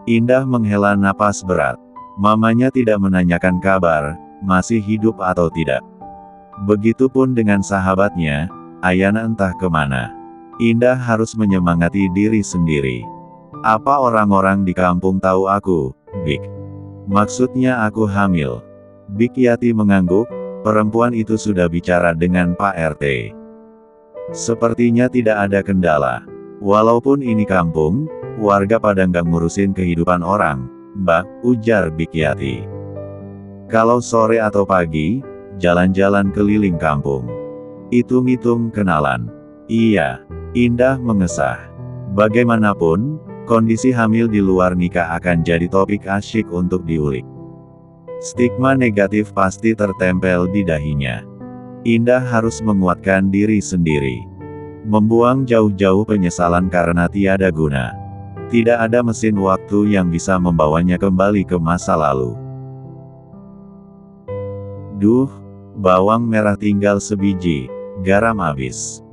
Indah menghela napas berat. Mamanya tidak menanyakan kabar, masih hidup atau tidak. Begitupun dengan sahabatnya, Ayana entah kemana. Indah harus menyemangati diri sendiri. Apa orang-orang di kampung tahu aku, Bik? Maksudnya aku hamil. Bik Yati mengangguk, perempuan itu sudah bicara dengan Pak RT. Sepertinya tidak ada kendala. Walaupun ini kampung, warga pada nggak ngurusin kehidupan orang, Mbak, ujar Bik Yati. Kalau sore atau pagi, jalan-jalan keliling kampung. Hitung-hitung kenalan. Iya, Indah mengesah. Bagaimanapun, kondisi hamil di luar nikah akan jadi topik asyik untuk diulik. Stigma negatif pasti tertempel di dahinya. Indah harus menguatkan diri sendiri. Membuang jauh-jauh penyesalan karena tiada guna. Tidak ada mesin waktu yang bisa membawanya kembali ke masa lalu. Duh, bawang merah tinggal sebiji, garam habis.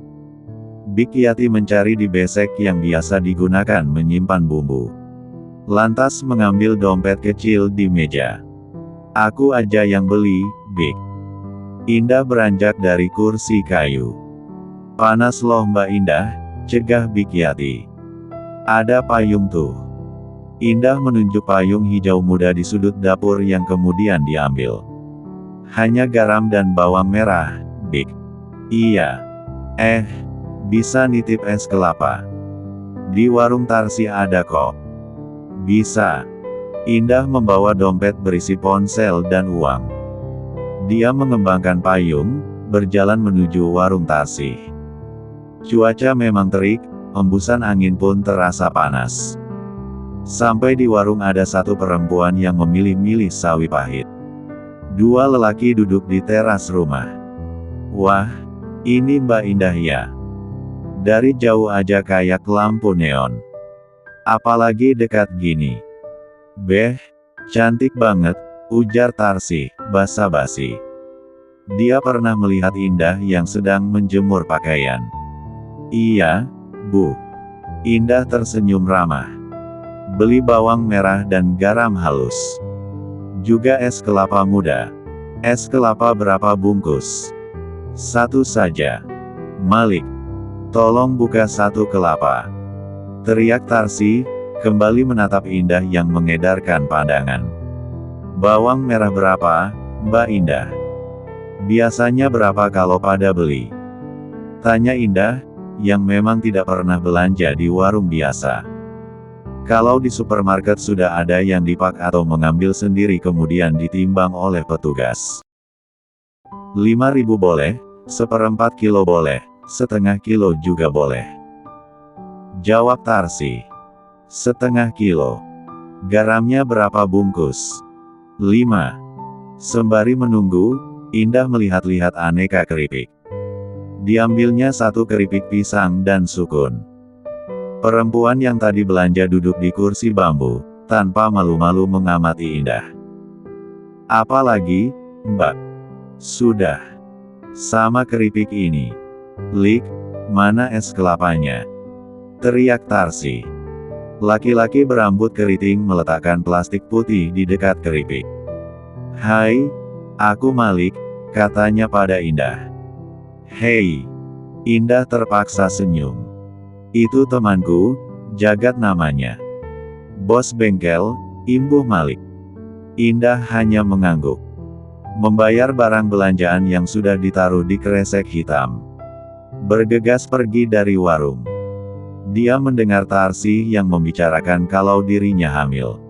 Bik Yati mencari di besek yang biasa digunakan menyimpan bumbu. Lantas mengambil dompet kecil di meja. Aku aja yang beli, Bik. Indah beranjak dari kursi kayu. Panas loh Mbak Indah, cegah Bik Yati. Ada payung tuh. Indah menunjuk payung hijau muda di sudut dapur yang kemudian diambil. Hanya garam dan bawang merah, Bik. Iya. Bisa nitip es kelapa? Di warung Tarsi ada kok. Bisa. Indah membawa dompet berisi ponsel dan uang. Dia mengembangkan payung, berjalan menuju warung Tarsi. Cuaca memang terik, hembusan angin pun terasa panas. Sampai di warung ada satu perempuan yang memilih-milih sawi pahit. Dua lelaki duduk di teras rumah. Wah, ini Mbak Indah ya. Dari jauh aja kayak lampu neon. Apalagi dekat gini. Beh, cantik banget, ujar Tarsi, basa-basi. Dia pernah melihat Indah yang sedang menjemur pakaian. Iya, Bu. Indah tersenyum ramah. Beli bawang merah dan garam halus. Juga es kelapa muda. Es kelapa berapa bungkus? Satu saja. Malik, tolong buka satu kelapa. Teriak Tarsi, kembali menatap Indah yang mengedarkan pandangan. Bawang merah berapa, Mbak Indah? Biasanya berapa kalau pada beli? Tanya Indah, yang memang tidak pernah belanja di warung biasa. Kalau di supermarket sudah ada yang dipak atau mengambil sendiri kemudian ditimbang oleh petugas. 5.000 boleh, 1/4 kilo boleh, setengah kilo juga boleh. Jawab Tarsi. Setengah kilo. Garamnya berapa bungkus? 5. Sembari menunggu, Indah melihat-lihat aneka keripik. Diambilnya satu keripik pisang dan sukun. Perempuan yang tadi belanja duduk di kursi bambu, tanpa malu-malu mengamati Indah. Apalagi, Mbak? Sudah. Sama keripik ini. Lik, mana es kelapanya? Teriak Tarsi. Laki-laki berambut keriting meletakkan plastik putih di dekat keripik. Hai, aku Malik, katanya pada Indah. Hei. Indah terpaksa senyum. Itu temanku, Jagat namanya. Bos bengkel, imbuh Malik. Indah hanya mengangguk. Membayar barang belanjaan yang sudah ditaruh di kresek hitam. Bergegas pergi dari warung. Dia mendengar Tarsi yang membicarakan kalau dirinya hamil.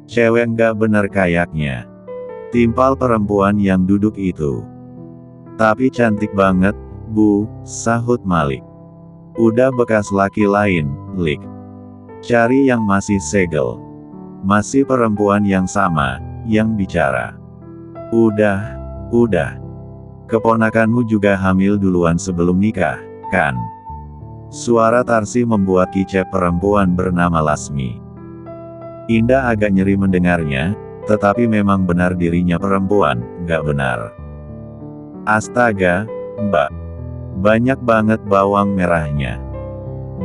Cewek nggak bener kayaknya. Timpal perempuan yang duduk itu. Tapi cantik banget, Bu, sahut Malik. Udah bekas laki lain, Lik. Cari yang masih segel. Masih perempuan yang sama, yang bicara. Udah. Keponakanmu juga hamil duluan sebelum nikah, kan? Suara Tarsi membuat kicep perempuan bernama Lasmi. Indah agak nyeri mendengarnya, tetapi memang benar dirinya perempuan, nggak benar. Astaga, Mbak. Banyak banget bawang merahnya.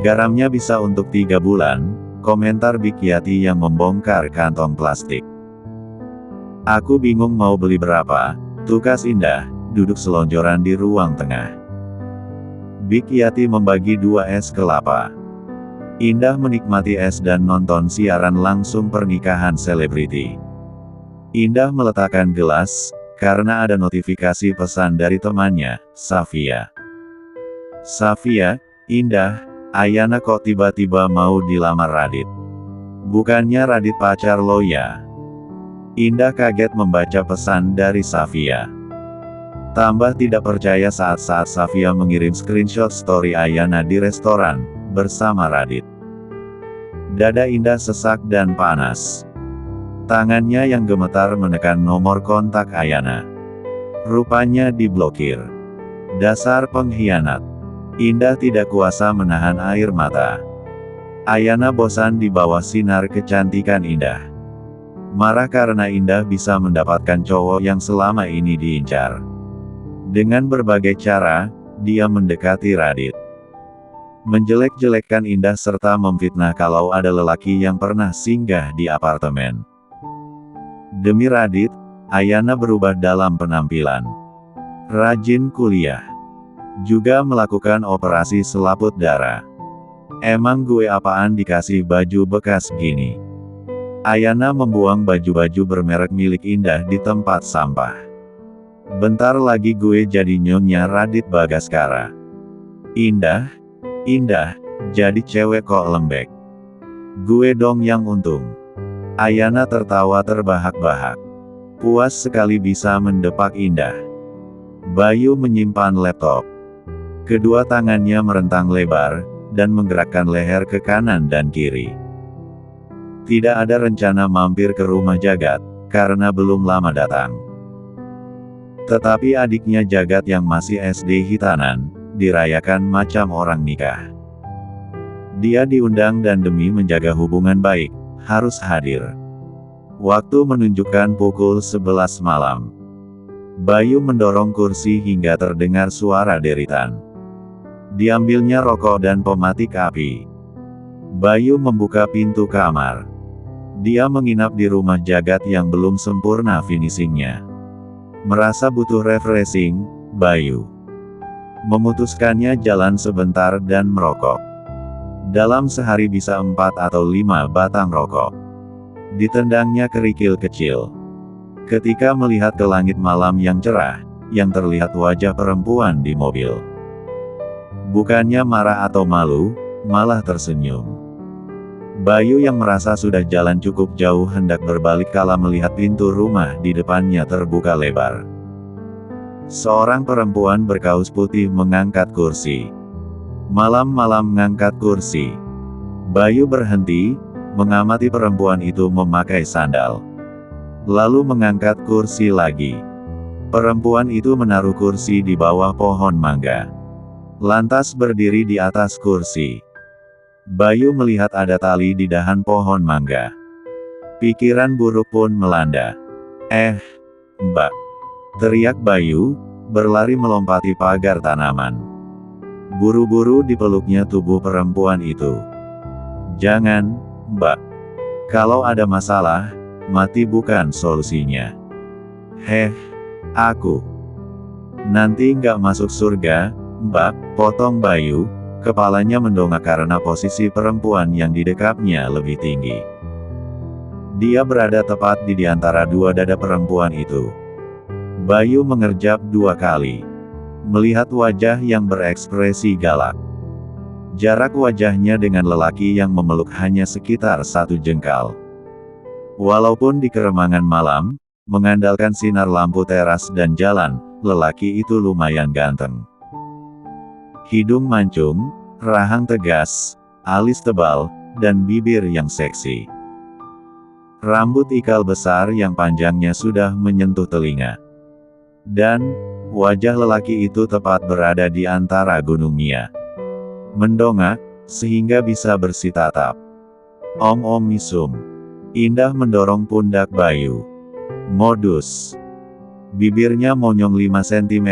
Garamnya bisa untuk 3 bulan, Komentar Bikyati yang membongkar kantong plastik. Aku bingung mau beli berapa, tukas Indah, duduk selonjoran di ruang tengah. Bikyati membagi 2 es kelapa. Indah menikmati es dan nonton siaran langsung pernikahan selebriti. Indah meletakkan gelas, karena ada notifikasi pesan dari temannya, Safia. Safia, Indah, Ayana kok tiba-tiba mau dilamar Radit? Bukannya Radit pacar lo ya? Indah kaget membaca pesan dari Safia. Tambah tidak percaya saat-saat Safia mengirim screenshot story Ayana di restoran, bersama Radit. Dada Indah sesak dan panas. Tangannya yang gemetar menekan nomor kontak Ayana. Rupanya diblokir. Dasar pengkhianat. Indah tidak kuasa menahan air mata. Ayana bosan di bawah sinar kecantikan Indah. Marah karena Indah bisa mendapatkan cowok yang selama ini diincar. Dengan berbagai cara, dia mendekati Radit. Menjelek-jelekkan Indah serta memfitnah kalau ada lelaki yang pernah singgah di apartemen. Demi Radit, Ayana berubah dalam penampilan. Rajin kuliah. Juga melakukan operasi selaput darah. Emang gue apaan dikasih baju bekas gini? Ayana membuang baju-baju bermerek milik Indah di tempat sampah. Bentar lagi gue jadi nyonya Radit Bagaskara. Indah, jadi cewek kok lembek. Gue dong yang untung. Ayana tertawa terbahak-bahak. Puas sekali bisa mendepak Indah. Bayu menyimpan laptop. Kedua tangannya merentang lebar, dan menggerakkan leher ke kanan dan kiri. Tidak ada rencana mampir ke rumah Jagat, karena belum lama datang. Tetapi adiknya Jagat yang masih SD Hitanan, dirayakan macam orang nikah. Dia diundang dan demi menjaga hubungan baik, harus hadir. Waktu menunjukkan pukul 11 malam. Bayu mendorong kursi hingga terdengar suara deritan. Diambilnya rokok dan pematik api. Bayu membuka pintu kamar. Dia menginap di rumah Jagat yang belum sempurna finishingnya. Merasa butuh refreshing, Bayu memutuskannya jalan sebentar dan merokok. Dalam sehari bisa 4 atau 5 batang rokok. Ditendangnya kerikil kecil. Ketika melihat ke langit malam yang cerah, yang terlihat wajah perempuan di mobil. Bukannya marah atau malu, malah tersenyum. Bayu yang merasa sudah jalan cukup jauh hendak berbalik kala melihat pintu rumah di depannya terbuka lebar. Seorang perempuan berkaus putih mengangkat kursi. Malam-malam mengangkat kursi. Bayu berhenti, mengamati perempuan itu memakai sandal. Lalu mengangkat kursi lagi. Perempuan itu menaruh kursi di bawah pohon mangga. Lantas berdiri di atas kursi. Bayu melihat ada tali di dahan pohon mangga. Pikiran buruk pun melanda. Mbak! Teriak Bayu, berlari melompati pagar tanaman. Buru-buru dipeluknya tubuh perempuan itu. Jangan, Mbak. Kalau ada masalah, mati bukan solusinya. Aku nanti nggak masuk surga, Mbak, potong Bayu, kepalanya mendongak karena posisi perempuan yang didekapnya lebih tinggi. Dia berada tepat di antara dua dada perempuan itu. Bayu mengerjap 2 kali. Melihat wajah yang berekspresi galak. Jarak wajahnya dengan lelaki yang memeluk hanya sekitar 1 jengkal. Walaupun di keremangan malam, mengandalkan sinar lampu teras dan jalan, lelaki itu lumayan ganteng. Hidung mancung, rahang tegas, alis tebal, dan bibir yang seksi. Rambut ikal besar yang panjangnya sudah menyentuh telinga. Dan, wajah lelaki itu tepat berada di antara Gunung Mia. Mendongak, sehingga bisa bersitatap. Om Misum. Indah mendorong pundak Bayu. Modus. Bibirnya monyong 5 cm,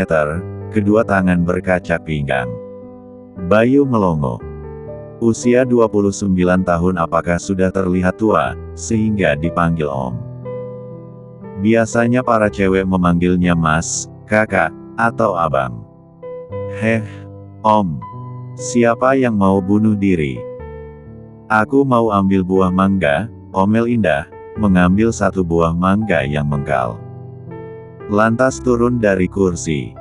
kedua tangan berkacak pinggang. Bayu melongo. Usia 29 tahun apakah sudah terlihat tua, sehingga dipanggil Om? Biasanya para cewek memanggilnya Mas, Kakak, atau Abang. Heh, Om. Siapa yang mau bunuh diri? Aku mau ambil buah mangga, omel Indah, mengambil satu buah mangga yang mengkal. Lantas turun dari kursi.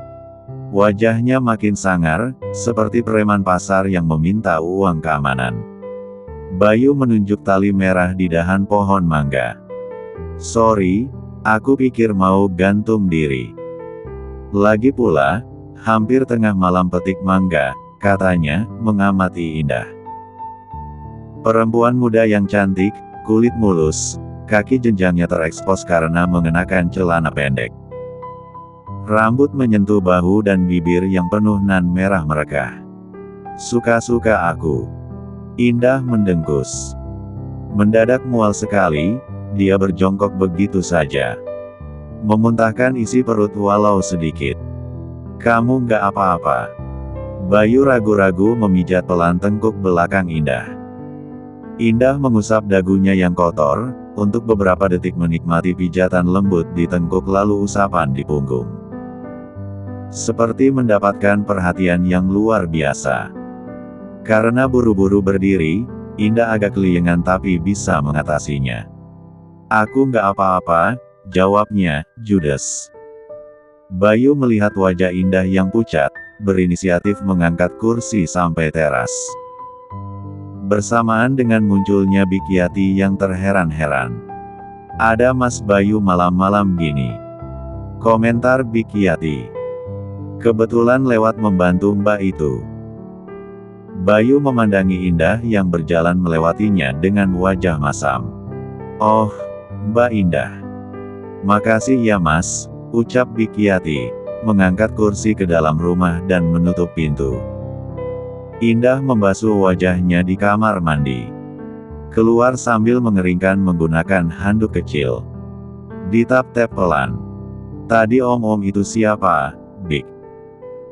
Wajahnya makin sangar, seperti preman pasar yang meminta uang keamanan. Bayu menunjuk tali merah di dahan pohon mangga. Sorry, aku pikir mau gantung diri. Lagi pula, hampir tengah malam petik mangga, katanya, mengamati Indah. Perempuan muda yang cantik, kulit mulus, kaki jenjangnya terekspos karena mengenakan celana pendek. Rambut menyentuh bahu dan bibir yang penuh nan merah merekah. Suka-suka aku. Indah mendengkus. Mendadak mual sekali, dia berjongkok begitu saja. Memuntahkan isi perut walau sedikit. Kamu nggak apa-apa. Bayu ragu-ragu memijat pelan tengkuk belakang Indah. Indah mengusap dagunya yang kotor, untuk beberapa detik menikmati pijatan lembut di tengkuk lalu usapan di punggung. Seperti mendapatkan perhatian yang luar biasa. Karena buru-buru berdiri, Indah agak keliengan tapi bisa mengatasinya. Aku nggak apa-apa, jawabnya, judes. Bayu melihat wajah Indah yang pucat, berinisiatif mengangkat kursi sampai teras. Bersamaan dengan munculnya Bikyati yang terheran-heran. Ada Mas Bayu malam-malam gini. Komentar Bikyati. Kebetulan lewat membantu Mbak itu. Bayu memandangi Indah yang berjalan melewatinya dengan wajah masam. Oh, Mbak Indah. Makasih ya Mas, ucap Bikyati, mengangkat kursi ke dalam rumah dan menutup pintu. Indah membasuh wajahnya di kamar mandi. Keluar sambil mengeringkan menggunakan handuk kecil. Ditap-tap pelan. Tadi om-om itu siapa, Bik?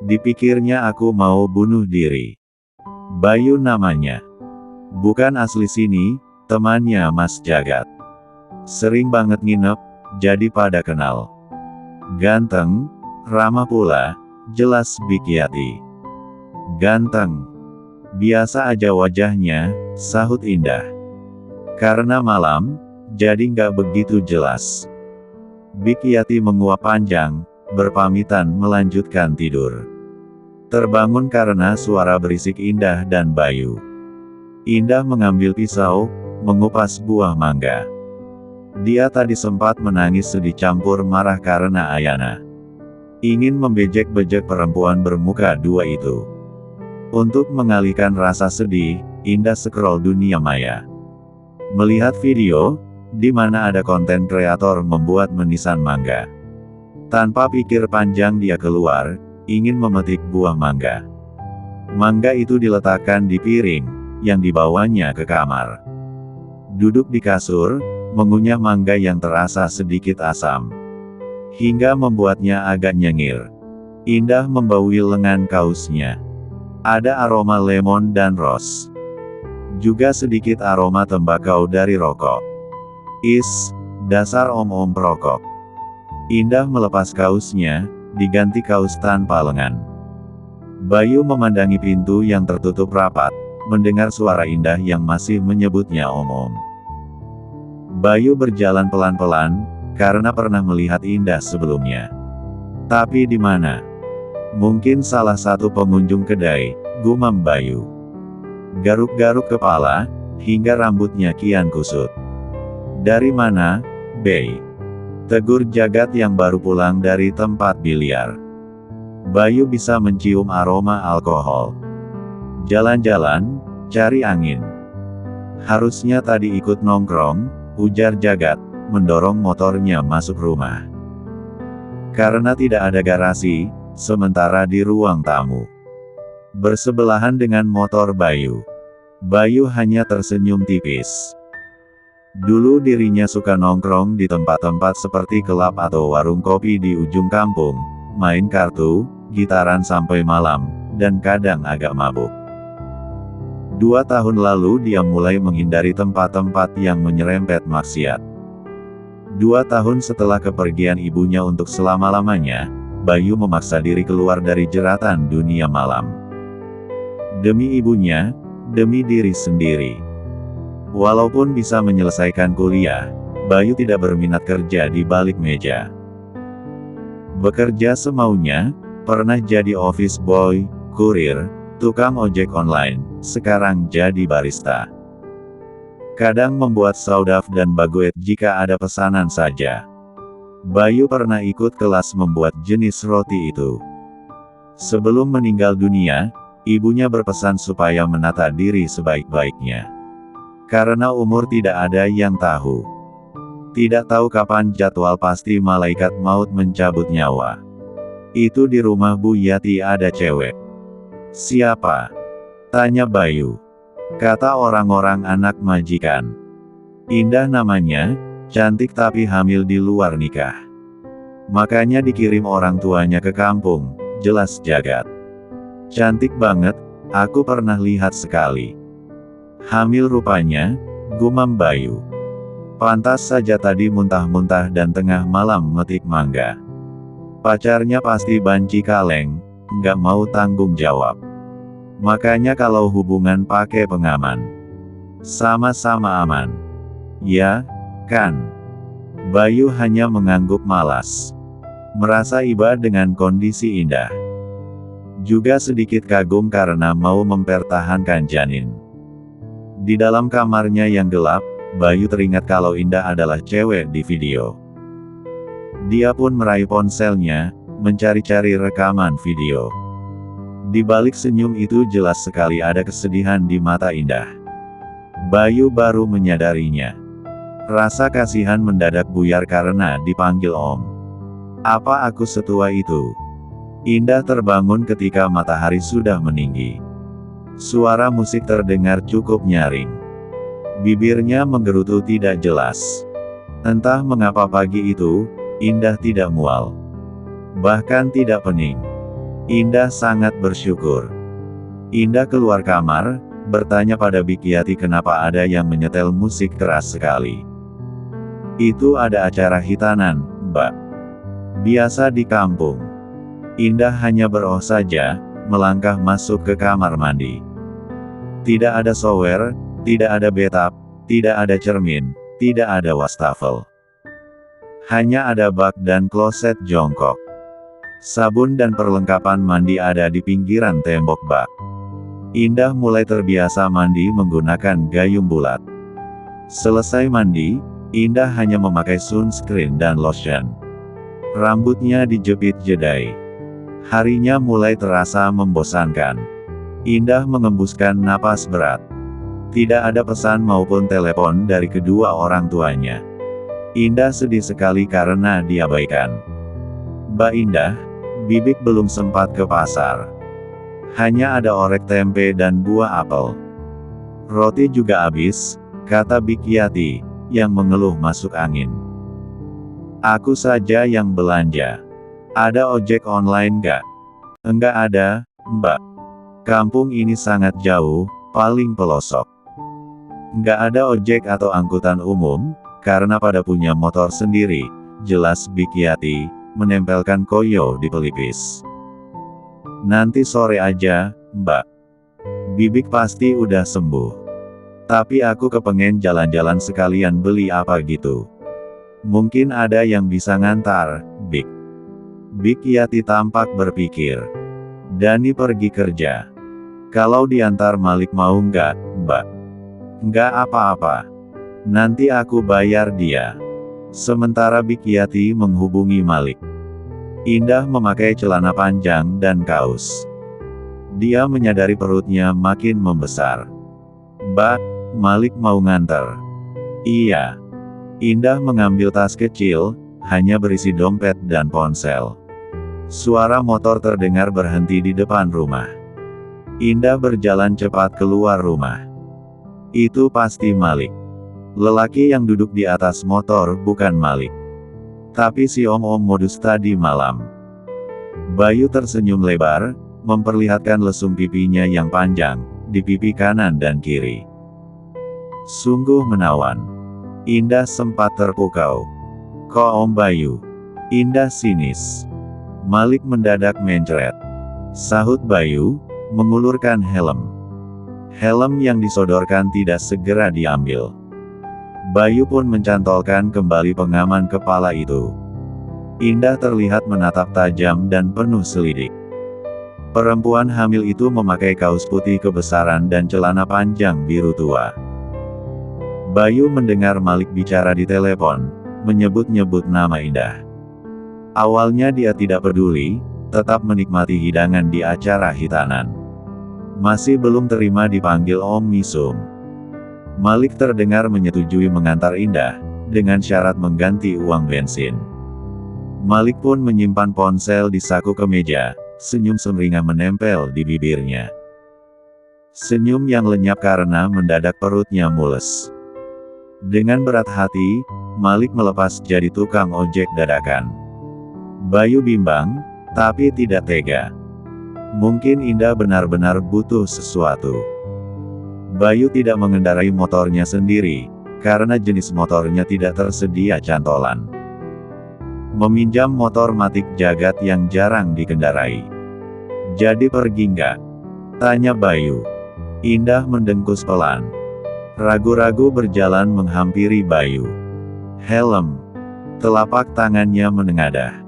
Dipikirnya aku mau bunuh diri. Bayu namanya. Bukan asli sini, temannya Mas Jagat. Sering banget nginep, jadi pada kenal. Ganteng, ramah pula, jelas Bikyati. Ganteng. Biasa aja wajahnya, sahut Indah. Karena malam, jadi nggak begitu jelas. Bikyati menguap panjang, berpamitan melanjutkan tidur. Terbangun karena suara berisik Indah dan Bayu. Indah mengambil pisau, mengupas buah mangga. Dia tadi sempat menangis sedih campur marah karena Ayana. Ingin membejek-bejek perempuan bermuka dua itu. Untuk mengalihkan rasa sedih, Indah scroll dunia maya. Melihat video, di mana ada konten kreator membuat menisan mangga. Tanpa pikir panjang dia keluar, ingin memetik buah mangga. Mangga itu diletakkan di piring, yang dibawanya ke kamar. Duduk di kasur, mengunyah mangga yang terasa sedikit asam. Hingga membuatnya agak nyengir. Indah membaui lengan kaosnya. Ada aroma lemon dan ros. Juga sedikit aroma tembakau dari rokok. Dasar om-om perokok. Indah melepas kaosnya, diganti kaos tanpa lengan. Bayu memandangi pintu yang tertutup rapat, mendengar suara Indah yang masih menyebutnya om-om. Bayu berjalan pelan-pelan, karena pernah melihat Indah sebelumnya. Tapi di mana? Mungkin salah satu pengunjung kedai, gumam Bayu. Garuk-garuk kepala, hingga rambutnya kian kusut. Dari mana, Bey? Tegur Jagat yang baru pulang dari tempat biliar. Bayu bisa mencium aroma alkohol. Jalan-jalan, cari angin. Harusnya tadi ikut nongkrong, ujar Jagat, mendorong motornya masuk rumah. Karena tidak ada garasi, sementara di ruang tamu. Bersebelahan dengan motor Bayu. Bayu hanya tersenyum tipis. Dulu dirinya suka nongkrong di tempat-tempat seperti kelab atau warung kopi di ujung kampung, main kartu, gitaran sampai malam, dan kadang agak mabuk. 2 tahun lalu dia mulai menghindari tempat-tempat yang menyerempet maksiat. 2 tahun setelah kepergian ibunya untuk selama-lamanya, Bayu memaksa diri keluar dari jeratan dunia malam. Demi ibunya, demi diri sendiri. Walaupun bisa menyelesaikan kuliah, Bayu tidak berminat kerja di balik meja. Bekerja semaunya, pernah jadi office boy, kurir, tukang ojek online, sekarang jadi barista. Kadang membuat saudaf dan baguette jika ada pesanan saja. Bayu pernah ikut kelas membuat jenis roti itu. Sebelum meninggal dunia, ibunya berpesan supaya menata diri sebaik-baiknya. Karena umur tidak ada yang tahu. Tidak tahu kapan jadwal pasti malaikat maut mencabut nyawa. Itu di rumah Bu Yati ada cewek. Siapa? Tanya Bayu. Kata orang-orang anak majikan. Indah namanya, cantik tapi hamil di luar nikah. Makanya dikirim orang tuanya ke kampung, jelas jagat. Cantik banget, aku pernah lihat sekali. Hamil rupanya, gumam Bayu. Pantas saja tadi muntah-muntah dan tengah malam metik mangga. Pacarnya pasti banci kaleng, nggak mau tanggung jawab. Makanya kalau hubungan pakai pengaman. Sama-sama aman. Ya, kan? Bayu hanya mengangguk malas. Merasa iba dengan kondisi Indah. Juga sedikit kagum karena mau mempertahankan janin. Di dalam kamarnya yang gelap, Bayu teringat kalau Indah adalah cewek di video. Dia pun meraih ponselnya, mencari-cari rekaman video. Di balik senyum itu jelas sekali ada kesedihan di mata Indah. Bayu baru menyadarinya. Rasa kasihan mendadak buyar karena dipanggil Om. Apa aku setua itu? Indah terbangun ketika matahari sudah meninggi. Suara musik terdengar cukup nyaring. Bibirnya menggerutu tidak jelas. Entah mengapa pagi itu, Indah tidak mual. Bahkan tidak pening. Indah sangat bersyukur. Indah keluar kamar, bertanya pada Bik Yati kenapa ada yang menyetel musik keras sekali. Itu ada acara hitanan, Mbak. Biasa di kampung. Indah hanya beroh saja, melangkah masuk ke kamar mandi. Tidak ada shower, tidak ada bathtub, tidak ada cermin, tidak ada wastafel. Hanya ada bak dan kloset jongkok. Sabun dan perlengkapan mandi ada di pinggiran tembok bak. Indah mulai terbiasa mandi menggunakan gayung bulat. Selesai mandi, Indah hanya memakai sunscreen dan lotion. Rambutnya dijepit jedai. Harinya mulai terasa membosankan. Indah mengembuskan napas berat. Tidak ada pesan maupun telepon dari kedua orang tuanya. Indah sedih sekali karena diabaikan. Mbak Indah, Bibik belum sempat ke pasar. Hanya ada orek tempe dan buah apel. Roti juga habis, kata Bik Yati, yang mengeluh masuk angin. Aku saja yang belanja. Ada ojek online gak? Enggak ada, Mbak. Kampung ini sangat jauh, paling pelosok. Enggak ada ojek atau angkutan umum, karena pada punya motor sendiri, jelas Bik Yati, menempelkan koyo di pelipis. Nanti sore aja, Mbak. Bibik pasti udah sembuh. Tapi aku kepengen jalan-jalan sekalian beli apa gitu. Mungkin ada yang bisa ngantar, Bik. Bik Yati tampak berpikir. Dani pergi kerja. Kalau diantar Malik mau nggak, Mbak? Nggak apa-apa. Nanti aku bayar dia. Sementara Bik Yati menghubungi Malik. Indah memakai celana panjang dan kaus. Dia menyadari perutnya makin membesar. Mbak, Malik mau nganter. Iya. Indah mengambil tas kecil, hanya berisi dompet dan ponsel. Suara motor terdengar berhenti di depan rumah. Indah berjalan cepat keluar rumah. Itu pasti Malik. Lelaki yang duduk di atas motor bukan Malik. Tapi si om-om modus tadi malam. Bayu tersenyum lebar, memperlihatkan lesung pipinya yang panjang, di pipi kanan dan kiri. Sungguh menawan. Indah sempat terpukau. "Kok Om Bayu?" Indah sinis. Malik mendadak mencret. Sahut Bayu, mengulurkan helm. Helm yang disodorkan tidak segera diambil. Bayu pun mencantolkan kembali pengaman kepala itu. Indah terlihat menatap tajam dan penuh selidik. Perempuan hamil itu memakai kaos putih kebesaran dan celana panjang biru tua. Bayu mendengar Malik bicara di telepon, menyebut-nyebut nama Indah. Awalnya dia tidak peduli, tetap menikmati hidangan di acara hitanan. Masih belum terima dipanggil Om Misum. Malik terdengar menyetujui mengantar Indah, dengan syarat mengganti uang bensin. Malik pun menyimpan ponsel di saku kemeja, senyum sumringah menempel di bibirnya. Senyum yang lenyap karena mendadak perutnya mules. Dengan berat hati, Malik melepas jadi tukang ojek dadakan. Bayu bimbang, tapi tidak tega. Mungkin Indah benar-benar butuh sesuatu. Bayu tidak mengendarai motornya sendiri, karena jenis motornya tidak tersedia cantolan. Meminjam motor matic jagat yang jarang dikendarai. "Jadi pergi nggak?" tanya Bayu. Indah mendengkus pelan. Ragu-ragu berjalan menghampiri Bayu. "Helm." Telapak tangannya menengadah.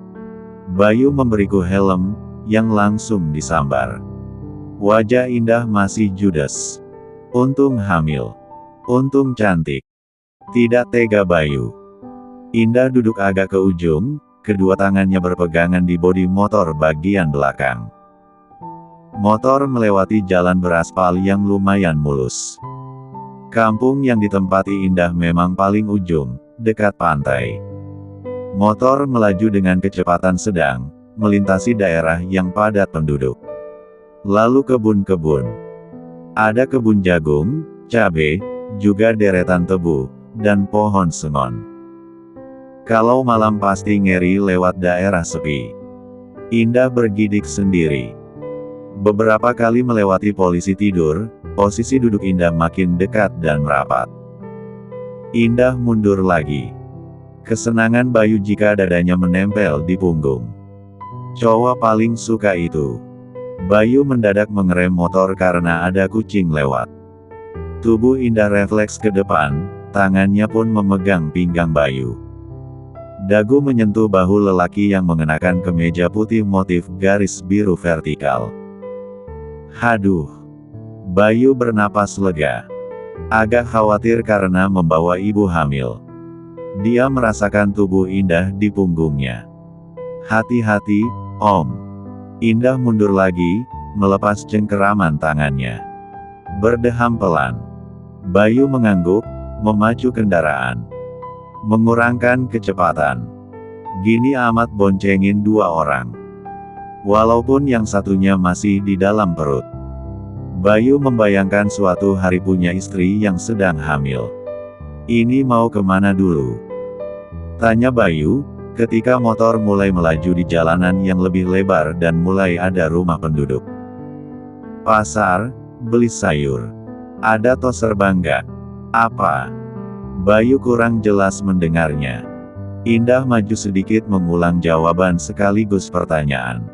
Bayu memberiku helm, yang langsung disambar. Wajah Indah masih judes. Untung hamil. Untung cantik. Tidak tega Bayu. Indah duduk agak ke ujung, kedua tangannya berpegangan di bodi motor bagian belakang. Motor melewati jalan beraspal yang lumayan mulus. Kampung yang ditempati Indah memang paling ujung, dekat pantai. Motor melaju dengan kecepatan sedang, melintasi daerah yang padat penduduk. Lalu kebun-kebun. Ada kebun jagung, cabai, juga deretan tebu, dan pohon sengon. Kalau malam pasti ngeri lewat daerah sepi. Indah bergidik sendiri. Beberapa kali melewati polisi tidur, posisi duduk Indah makin dekat dan merapat. Indah mundur lagi. Kesenangan Bayu jika dadanya menempel di punggung. Cowok paling suka itu. Bayu mendadak mengerem motor karena ada kucing lewat. Tubuh Indah refleks ke depan, tangannya pun memegang pinggang Bayu. Dagu menyentuh bahu lelaki yang mengenakan kemeja putih motif garis biru vertikal. Haduh. Bayu bernapas lega. Agak khawatir karena membawa ibu hamil. Dia merasakan tubuh Indah di punggungnya. "Hati-hati, Om." Indah mundur lagi, melepas cengkeraman tangannya. Berdeham pelan. Bayu mengangguk, memacu kendaraan. Mengurangkan kecepatan. Gini amat boncengin dua orang. Walaupun yang satunya masih di dalam perut. Bayu membayangkan suatu hari punya istri yang sedang hamil. "Ini mau kemana dulu?" tanya Bayu, ketika motor mulai melaju di jalanan yang lebih lebar dan mulai ada rumah penduduk. "Pasar, beli sayur. Ada tos serban nggak?" "Apa?" Bayu kurang jelas mendengarnya. Indah maju sedikit mengulang jawaban sekaligus pertanyaan.